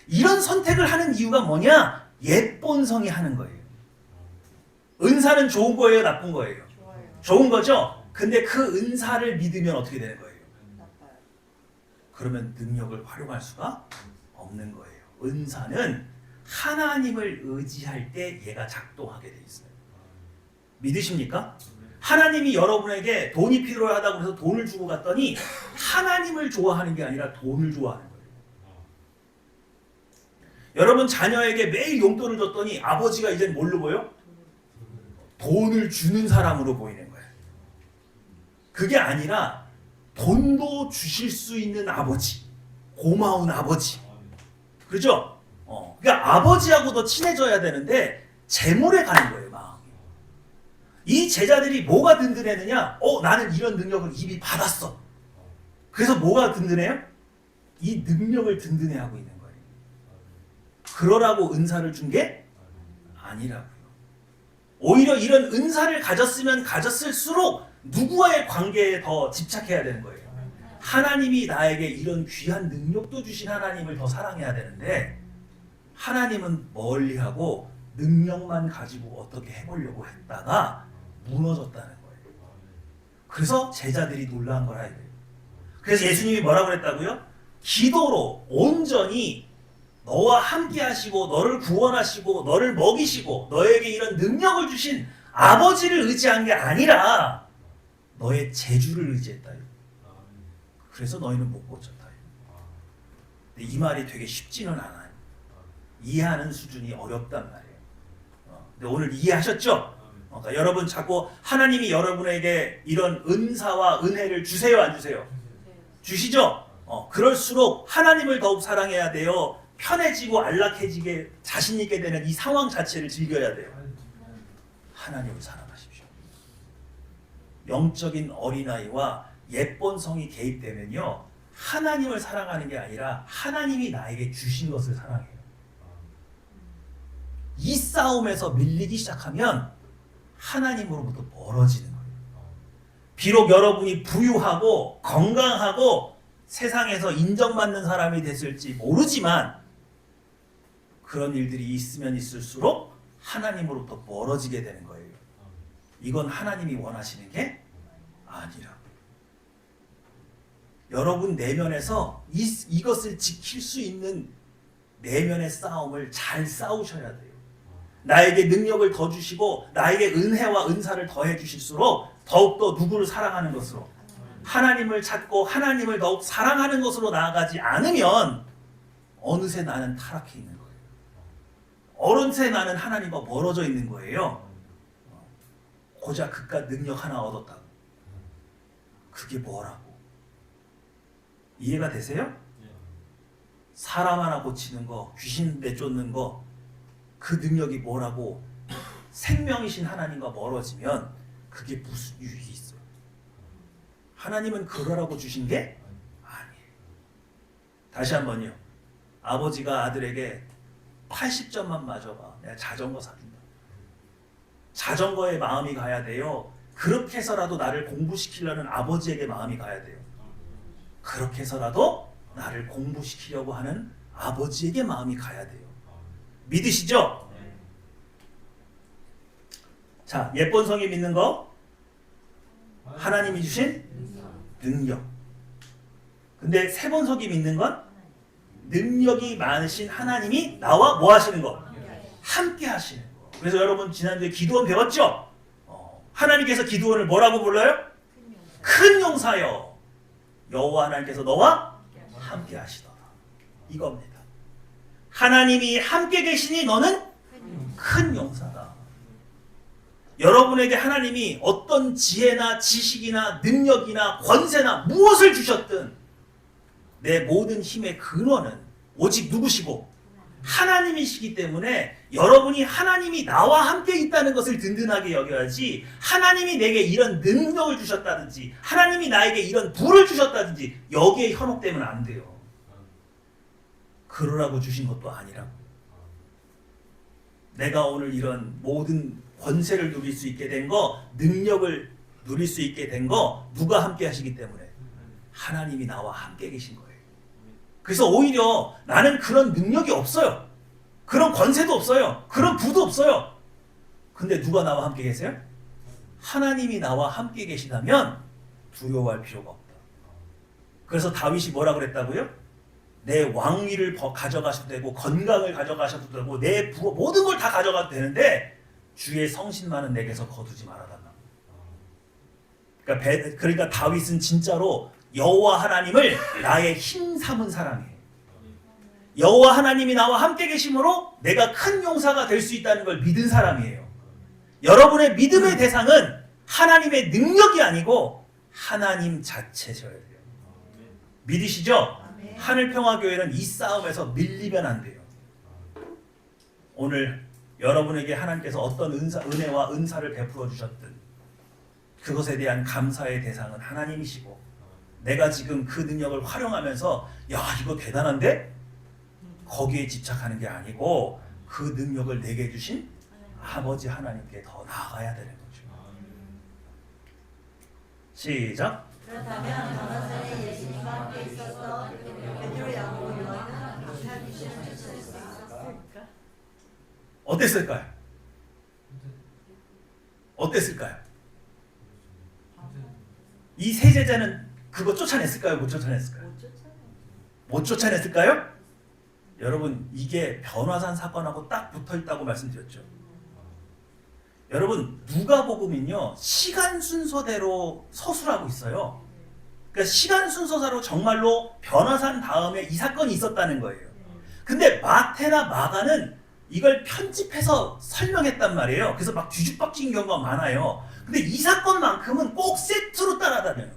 이런 선택을 하는 이유가 뭐냐? 옛본성이 하는 거예요. 은사는 좋은 거예요, 나쁜 거예요? 좋아요. 좋은 거죠? 근데 그 은사를 믿으면 어떻게 되는 거예요? 나빠요. 그러면 능력을 활용할 수가 없는 거예요. 은사는 하나님을 의지할 때 얘가 작동하게 돼 있어요. 믿으십니까? 하나님이 여러분에게 돈이 필요하다고 해서 돈을 주고 갔더니 하나님을 좋아하는 게 아니라 돈을 좋아하는 거예요. 여러분 자녀에게 매일 용돈을 줬더니 아버지가 이젠 뭘로 보여? 돈을 주는 사람으로 보이는 거예요. 그게 아니라 돈도 주실 수 있는 아버지, 고마운 아버지. 그렇죠? 그러니까 아버지하고 더 친해져야 되는데 재물에 가는 거예요, 마음이. 이 제자들이 뭐가 든든했느냐? 나는 이런 능력을 이미 받았어. 그래서 뭐가 든든해요? 이 능력을 든든해하고 있는 거예요. 그러라고 은사를 준 게 아니라고요. 오히려 이런 은사를 가졌으면 가졌을수록 누구와의 관계에 더 집착해야 되는 거예요. 하나님이 나에게 이런 귀한 능력도 주신 하나님을 더 사랑해야 되는데 하나님은 멀리하고 능력만 가지고 어떻게 해보려고 했다가 무너졌다는 거예요. 그래서 제자들이 놀란 거라 이거예요. 그래서 예수님이 뭐라고 그랬다고요? 기도로 온전히 너와 함께 하시고 너를 구원하시고 너를 먹이시고 너에게 이런 능력을 주신 아버지를 의지한 게 아니라 너의 재주를 의지했다. 그래서 너희는 못 고쳤다. 근데 이 말이 되게 쉽지는 않아요. 이해하는 수준이 어렵단 말이에요. 근데 오늘 이해하셨죠? 그러니까 여러분 자꾸 하나님이 여러분에게 이런 은사와 은혜를 주세요, 안 주세요? 주시죠? 그럴수록 하나님을 더욱 사랑해야 돼요. 편해지고 안락해지게 자신 있게 되는 이 상황 자체를 즐겨야 돼요. 하나님을 사랑하십시오. 영적인 어린아이와 예쁜 성이 개입되면요, 하나님을 사랑하는 게 아니라 하나님이 나에게 주신 것을 사랑해요. 이 싸움에서 밀리기 시작하면 하나님으로부터 멀어지는 거예요. 비록 여러분이 부유하고 건강하고 세상에서 인정받는 사람이 됐을지 모르지만 그런 일들이 있으면 있을수록 하나님으로부터 멀어지게 되는 거예요. 이건 하나님이 원하시는 게 아니라. 여러분 내면에서 이것을 지킬 수 있는 내면의 싸움을 잘 싸우셔야 돼요. 나에게 능력을 더 주시고 나에게 은혜와 은사를 더해 주실수록 더욱더 누구를 사랑하는 것으로, 하나님을 찾고 하나님을 더욱 사랑하는 것으로 나아가지 않으면 어느새 나는 타락해 있는 거예요. 어느새 나는 하나님과 멀어져 있는 거예요. 고작 그깟 능력 하나 얻었다고. 그게 뭐라고? 이해가 되세요? 사람 하나 고치는 거, 귀신 내쫓는 거, 그 능력이 뭐라고? 생명이신 하나님과 멀어지면 그게 무슨 유익이 있어요? 하나님은 그러라고 주신 게 아니에요. 다시 한번요. 아버지가 아들에게 80점만 맞아봐, 내가 자전거 사준다. 자전거에 마음이 가야 돼요. 그렇게 해서라도 나를 공부시키려는 아버지에게 마음이 가야 돼요. 그렇게 해서라도 나를 공부시키려고 하는 아버지에게 마음이 가야 돼요. 믿으시죠? 자, 예쁜 성이 믿는 거, 하나님이 주신 능력. 근데 세 번 성이 믿는 건 능력이 많으신 하나님이 나와 뭐 하시는 거? 함께 하시는 거. 그래서 여러분 지난주에 기도원 배웠죠? 하나님께서 기도원을 뭐라고 불러요? 큰 용사여, 여호와 하나님께서 너와 함께 하시더라. 이겁니다. 하나님이 함께 계시니 너는 큰 용사다. 여러분에게 하나님이 어떤 지혜나 지식이나 능력이나 권세나 무엇을 주셨든 내 모든 힘의 근원은 오직 누구시고? 하나님이시기 때문에 여러분이 하나님이 나와 함께 있다는 것을 든든하게 여겨야지, 하나님이 내게 이런 능력을 주셨다든지 하나님이 나에게 이런 부를 주셨다든지 여기에 현혹되면 안 돼요. 그러라고 주신 것도 아니라고. 내가 오늘 이런 모든 권세를 누릴 수 있게 된 거, 능력을 누릴 수 있게 된 거 누가 함께 하시기 때문에? 하나님이 나와 함께 계신 거예요. 그래서 오히려 나는 그런 능력이 없어요. 그런 권세도 없어요. 그런 부도 없어요. 근데 누가 나와 함께 계세요? 하나님이 나와 함께 계시다면 두려워할 필요가 없다. 그래서 다윗이 뭐라 그랬다고요? 내 왕위를 가져가셔도 되고 건강을 가져가셔도 되고 내 모든 걸 다 가져가도 되는데 주의 성신만은 내게서 거두지 말아달라. 그러니까 다윗은 진짜로 여호와 하나님을 나의 힘 삼은 사람이에요. 여호와 하나님이 나와 함께 계심으로 내가 큰 용사가 될 수 있다는 걸 믿은 사람이에요. 여러분의 믿음의 대상은 하나님의 능력이 아니고 하나님 자체셔야 돼요. 믿으시죠? 하늘평화교회는 이 싸움에서 밀리면 안 돼요. 오늘 여러분에게 하나님께서 어떤 은혜와 은사를 베풀어 주셨든 그것에 대한 감사의 대상은 하나님이시고, 내가 지금 그 능력을 활용하면서 야 이거 대단한데? 거기에 집착하는 게 아니고 그 능력을 내게 주신 아버지 하나님께 더 나아가야 되는 거죠. 시작. 그렇다면 전원선에 예수님과 함께 있어서 베드로, 야고보, 요한은 감사할 기준을 펼칠 수 있었을까? 어땠을까요? 어땠을까요? 이 세 제자는 그거 쫓아냈을까요? 못 쫓아냈을까요? 못 쫓아냈을까요? 여러분 이게 변화산 사건하고 딱 붙어있다고 말씀드렸죠. 여러분 누가복음은요 시간 순서대로 서술하고 있어요. 그러니까 시간 순서사로 정말로 변화산 다음에 이 사건이 있었다는 거예요. 근데 마태나 마가는 이걸 편집해서 설명했단 말이에요. 그래서 막 뒤죽박죽인 경우가 많아요. 근데 이 사건만큼은 꼭 세트로 따라다녀요.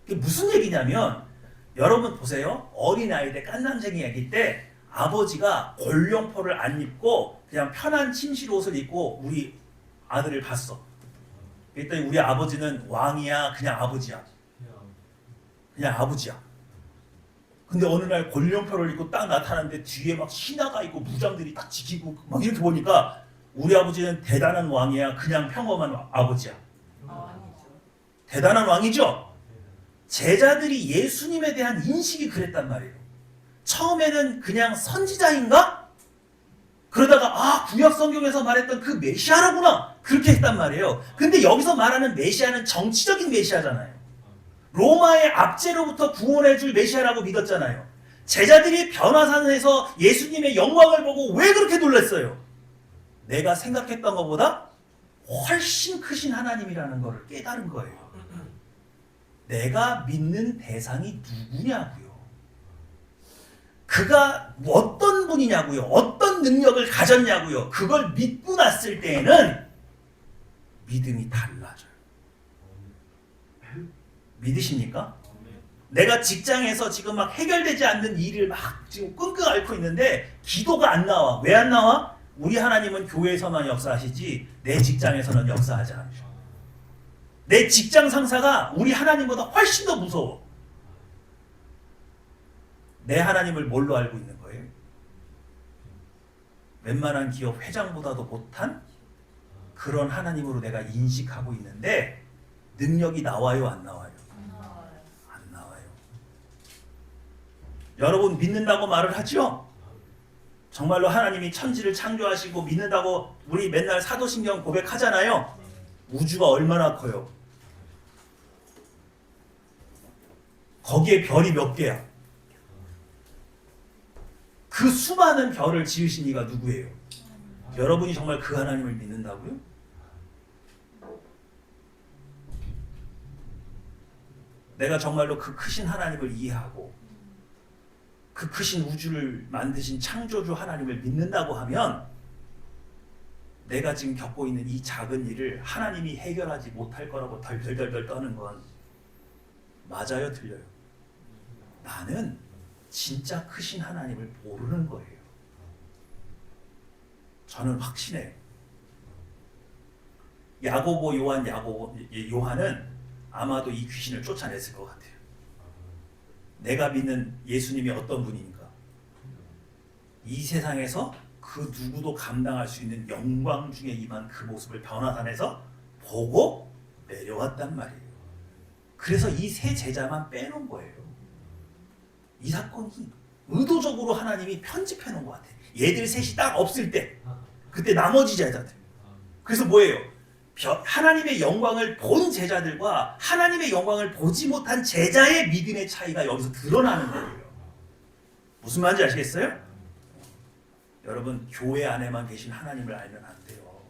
그게 무슨 얘기냐면 여러분 보세요. 어린아이 때 깐난쟁이 아기 때 아버지가 골룡포를 안 입고 그냥 편한 침실 옷을 입고 우리 아들을 봤어. 그랬더니 우리 아버지는 왕이야 그냥 아버지야. 그냥 아버지야. 근데 어느 날 골룡표를 입고 딱 나타났는데 뒤에 막 신하가 있고 무장들이 딱 지키고 막 이렇게 보니까 우리 아버지는 대단한 왕이야 그냥 평범한 아버지야. 대단한 왕이죠. 제자들이 예수님에 대한 인식이 그랬단 말이에요. 처음에는 그냥 선지자인가? 그러다가 아 구약 성경에서 말했던 그 메시아라구나 그렇게 했단 말이에요. 근데 여기서 말하는 메시아는 정치적인 메시아잖아요. 로마의 압제로부터 구원해줄 메시아라고 믿었잖아요. 제자들이 변화산에서 예수님의 영광을 보고 왜 그렇게 놀랐어요? 내가 생각했던 것보다 훨씬 크신 하나님이라는 것을 깨달은 거예요. 내가 믿는 대상이 누구냐고요. 그가 어떤 분이냐고요. 어떤 능력을 가졌냐고요. 그걸 믿고 났을 때에는 믿음이 달라져요. 믿으십니까? 내가 직장에서 지금 막 해결되지 않는 일을 막 지금 끙끙 앓고 있는데 기도가 안 나와. 왜 안 나와? 우리 하나님은 교회에서만 역사하시지 내 직장에서는 역사하지 않으셔. 내 직장 상사가 우리 하나님보다 훨씬 더 무서워. 내 하나님을 뭘로 알고 있는 거예요? 웬만한 기업 회장보다도 못한 그런 하나님으로 내가 인식하고 있는데 능력이 나와요, 안 나와요? 안 나와요. 여러분 믿는다고 말을 하죠? 정말로 하나님이 천지를 창조하시고 믿는다고 우리 맨날 사도신경 고백하잖아요. 우주가 얼마나 커요? 거기에 별이 몇 개야? 그 수많은 별을 지으신 이가 누구예요? 여러분이 정말 그 하나님을 믿는다고요? 내가 정말로 그 크신 하나님을 이해하고 그 크신 우주를 만드신 창조주 하나님을 믿는다고 하면 내가 지금 겪고 있는 이 작은 일을 하나님이 해결하지 못할 거라고 덜덜덜 떠는 건 맞아요, 틀려요? 나는 진짜 크신 하나님을 모르는 거예요. 저는 확신해요. 야고보, 요한은 아마도 이 귀신을 쫓아냈을 것 같아요. 내가 믿는 예수님이 어떤 분입니까? 이 세상에서 그 누구도 감당할 수 있는 영광 중에 임한 그 모습을 변화산에서 보고 내려왔단 말이에요. 그래서 이 세 제자만 빼놓은 거예요. 이 사건이 의도적으로 하나님이 편집해 놓은 것 같아요. 얘들 셋이 딱 없을 때 그때 나머지 제자들. 그래서 뭐예요? 하나님의 영광을 본 제자들과 하나님의 영광을 보지 못한 제자의 믿음의 차이가 여기서 드러나는 거예요. 무슨 말인지 아시겠어요? 여러분 교회 안에만 계신 하나님을 알면 안 돼요.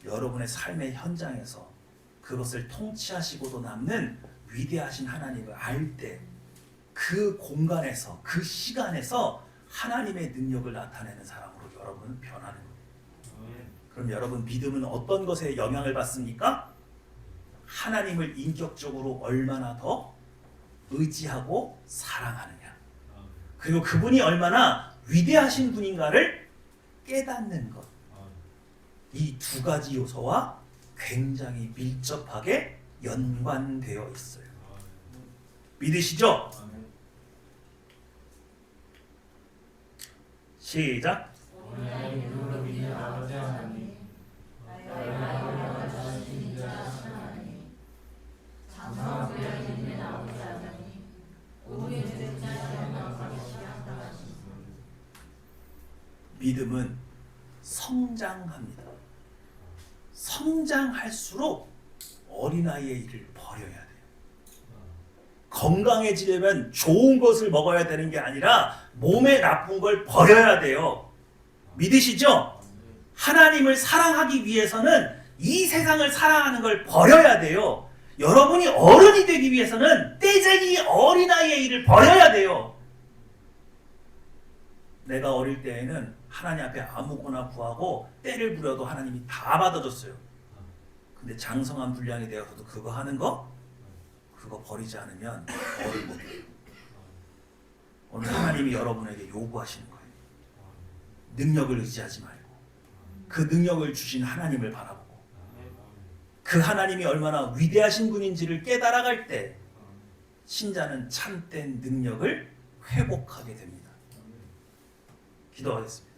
여러분의 삶의 현장에서 그것을 통치하시고도 남는 위대하신 하나님을 알 때 그 공간에서 그 시간에서 하나님의 능력을 나타내는 사람으로 여러분은 변하는 거예요. 그럼 여러분 믿음은 어떤 것에 영향을 받습니까? 하나님을 인격적으로 얼마나 더 의지하고 사랑하느냐. 그리고 그분이 얼마나 위대하신 분인가를 깨닫는 것. 이 두 가지 요소와 굉장히 밀접하게 연관되어 있어요. 믿으시죠? 시작. 믿음은 성장합니다. 성장할수록 어린아이의 일을 버려야 돼요. 건강해지려면 좋은 것을 먹어야 되는 게 아니라 몸에 나쁜 걸 버려야 돼요. 믿으시죠? 하나님을 사랑하기 위해서는 이 세상을 사랑하는 걸 버려야 돼요. 여러분이 어른이 되기 위해서는 떼쟁이 어린아이의 일을 버려야 돼요. 내가 어릴 때에는 하나님 앞에 아무거나 구하고 때를 부려도 하나님이 다 받아줬어요. 근데 장성한 분량이 되어서도 그거 하는 거? 그거 버리지 않으면 어른 못 돼요. 오늘 하나님이 여러분에게 요구하시는 거예요. 능력을 의지하지 말고 그 능력을 주신 하나님을 바라보고 그 하나님이 얼마나 위대하신 분인지를 깨달아갈 때 신자는 참된 능력을 회복하게 됩니다. 기도하겠습니다.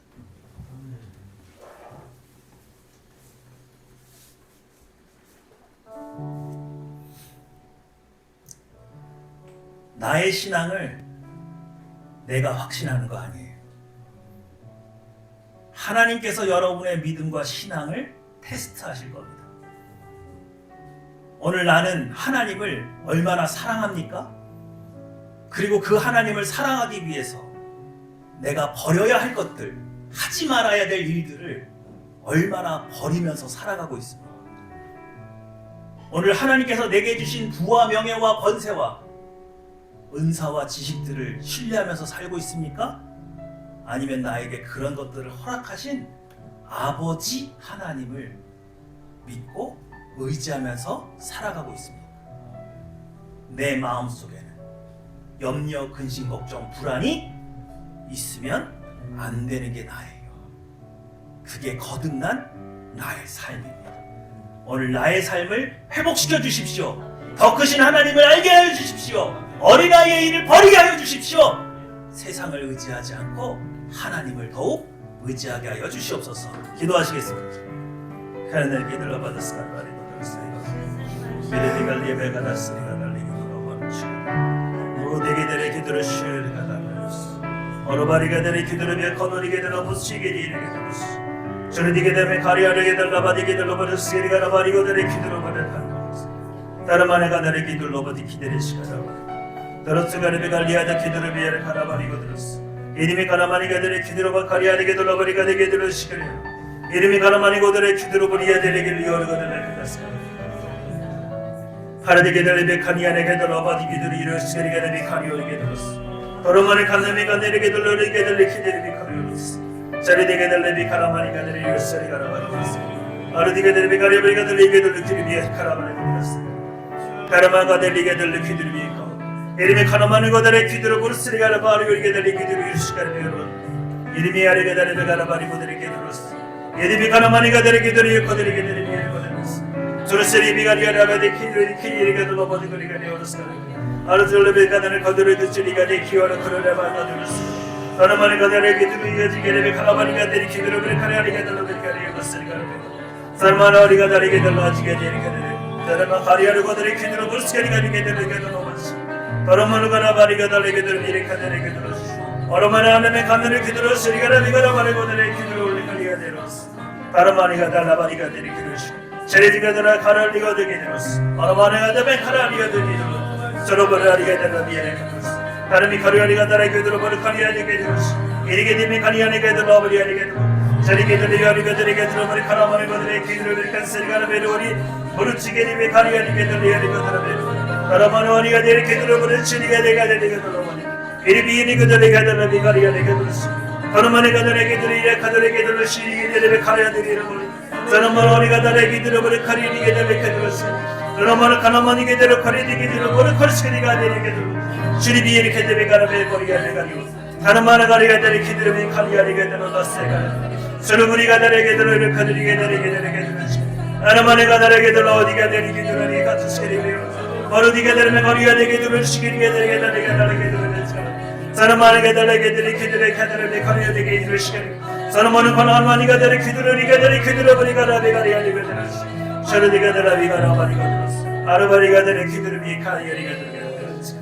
나의 신앙을 내가 확신하는 거 아니에요. 하나님께서 여러분의 믿음과 신앙을 테스트하실 겁니다. 오늘 나는 하나님을 얼마나 사랑합니까? 그리고 그 하나님을 사랑하기 위해서 내가 버려야 할 것들, 하지 말아야 될 일들을 얼마나 버리면서 살아가고 있습니다. 오늘 하나님께서 내게 주신 부와 명예와 권세와 은사와 지식들을 신뢰하면서 살고 있습니까? 아니면 나에게 그런 것들을 허락하신 아버지 하나님을 믿고 의지하면서 살아가고 있습니다. 내 마음속에는 염려, 근심, 걱정, 불안이 있으면 안 되는 게 나예요. 그게 거듭난 나의 삶입니다. 오늘 나의 삶을 회복시켜 주십시오. 더 크신 하나님을 알게 하여 주십시오. 어린아이의 일을 버리게 하여 주십시오. 세상을 의지하지 않고 하나님을 더욱 의지하게 하여 주시옵소서. 기도하시겠습니다. 하나님 기도를 받았으나 말이 미래가 예배가 났으니까 달리기 돌아버리시 모두에게 되는 기도를 쉬어가 달라졌어. 어르바리가 되는 기도를 위해 거느리게 되는 무시기리 이르게 되었어. 저리게 되면 가리하려게 달라바디게 달라버렸으리가 나바리고 되는 기도를 받았다. 다른 만에 가다를 기도를 버디 기다리시가라. 더러스가르비 갈리하다 기도를 위해 가라바리고 들었어. 이름이 가라마니가 되는 기도를 가리하게 달라버리가 되게 들으시그래. 이름이 가라마니고 되는 기도를 버리야 되는 리어르가 되는 그랬어. 하나님께 달리베 카니안에게 달라바디 기도를 이루시리게 되는 카리오에게 들었어. 더러만에 간내미가 내리게 달려리게 달리 기대리게 카리오였어. 자리되게 달리비 카라마니가 되는 이루시리 가라바리었어. 아르디게 달리비 가리오에게 달리게 달리 기리비에 카라마니가 들었어. 카라마가 달리게 달리 기도를 이름이 카나마는 거들의 기도를 부르스리 가라바리오에게 달리 기도를 이루시가르 이름이 아래게 달리베 가라바리고들에게 들었어. 이름이 카나마니가 달리 기도를 거들에게 달리 주르스리 비가리아라베데 키리리가 돌아버디 그리가 되었어. 아르줄레베 가다를 거들을 듣지리가 되 키워라 그러라바가 들었어. 하나만의 가다를 기도를 이어지게레베 카라바니가 되리 기도를 카리아리가 돌아버리가 되었으리가 살마나 어리가 다리게 돌아지게 되리가 되리 다르마 카리아르 거들의 기도를 부르스리가 되게 되리가 돌아버리시 바로마누 가라바리가 달리게 되리가 되리가 들었어. 어르마나 하나님의 가면을 기도를 쓰리가라 비가라바리 거들의 기도를 올리가리가 되었어. 바로마니가 달라바리가 되리 기도시 제리가 되라 카라리가 되게 되었어. 아라마네가 되면 카라리가 되게 되었어. 저러버라리가 되라 미안해 되었어. 다름이 카리아리가 되라 그들어버려 카리아리가 되었어. 이리게 되면 카리아리가 되라 버리아리가 되었어. 제리게 되리아리가 되게 들어버려 카라마네가 되게 기도를 칸세리가 베로리 모르치게 되면 카리아리가 되리아리가 되라 베로. 아라마네가 되게 들어버려 치리가 되가 되게 들어버려. 이리비니가 되게 되라 비가리아리가 되었어. 아라마네가 되게 들이야 카드레게 되라 시리게 되게 카리아리가 버려. 사람마리가 다르게 들어버려 카리리게 되게 들었어. 사람마리 카나마니게 들어 카리리게 들어버려 카르스리가 되게 들어. 시리비에 이렇게 되게 가라베 버리가 되가리고. 사람마리 가리가 되게 들어버려 카리아리게 들어 났어가. 서르브리가 다르게 들어 이렇게 카드리게 되게 들었어. 사람마리가 다르게 들어 어디가 되게 들어니 같은 시리비요. 어디가 되면 거리가 되게 들어 시리게 되게 다르게 들었어. 사람마리가 다르게 되게 들어 카드레베 카리아 되게 들었어. 사람은 하나님이가 되리 기도리가 되리 기도버리가 라비가리가 되었어. 셔르디가 되라비가 라바리가 되었어. 아르바리가 되리 기도리 카리아리가 되었어.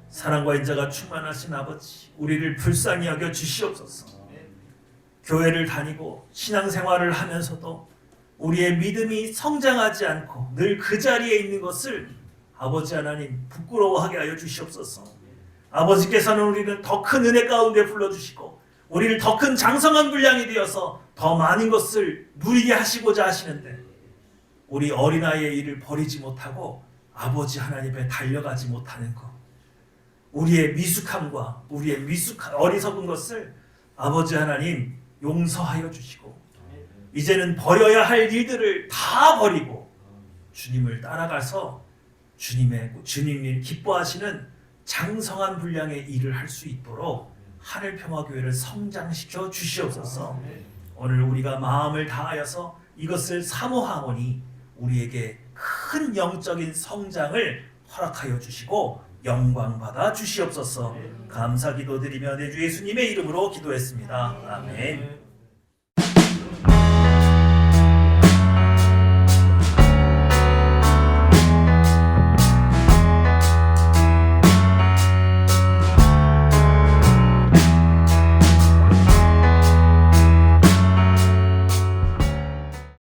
사랑과 인자가 충만하신 아버지, 우리를 불쌍히 여겨 주시옵소서. 교회를 다니고 신앙생활을 하면서도 우리의 믿음이 성장하지 않고 늘 그 자리에 있는 것을 아버지 하나님 부끄러워하게 하여 주시옵소서. 아버지께서는 우리를 더 큰 은혜 가운데 불러주시고 우리를 더 큰 장성한 분량이 되어서 더 많은 것을 누리게 하시고자 하시는데 우리 어린아이의 일을 버리지 못하고 아버지 하나님 앞에 달려가지 못하는 것, 우리의 미숙함과 우리의 어리석은 것을 아버지 하나님 용서하여 주시고 이제는 버려야 할 일들을 다 버리고 주님을 따라가서 주님이 기뻐하시는 장성한 분량의 일을 할 수 있도록 하늘평화교회를 성장시켜 주시옵소서. 오늘 우리가 마음을 다하여서 이것을 사모하오니 우리에게 큰 영적인 성장을 허락하여 주시고 영광 받아 주시옵소서. 감사 기도드리며 내 주 예수님의 이름으로 기도했습니다. 아멘.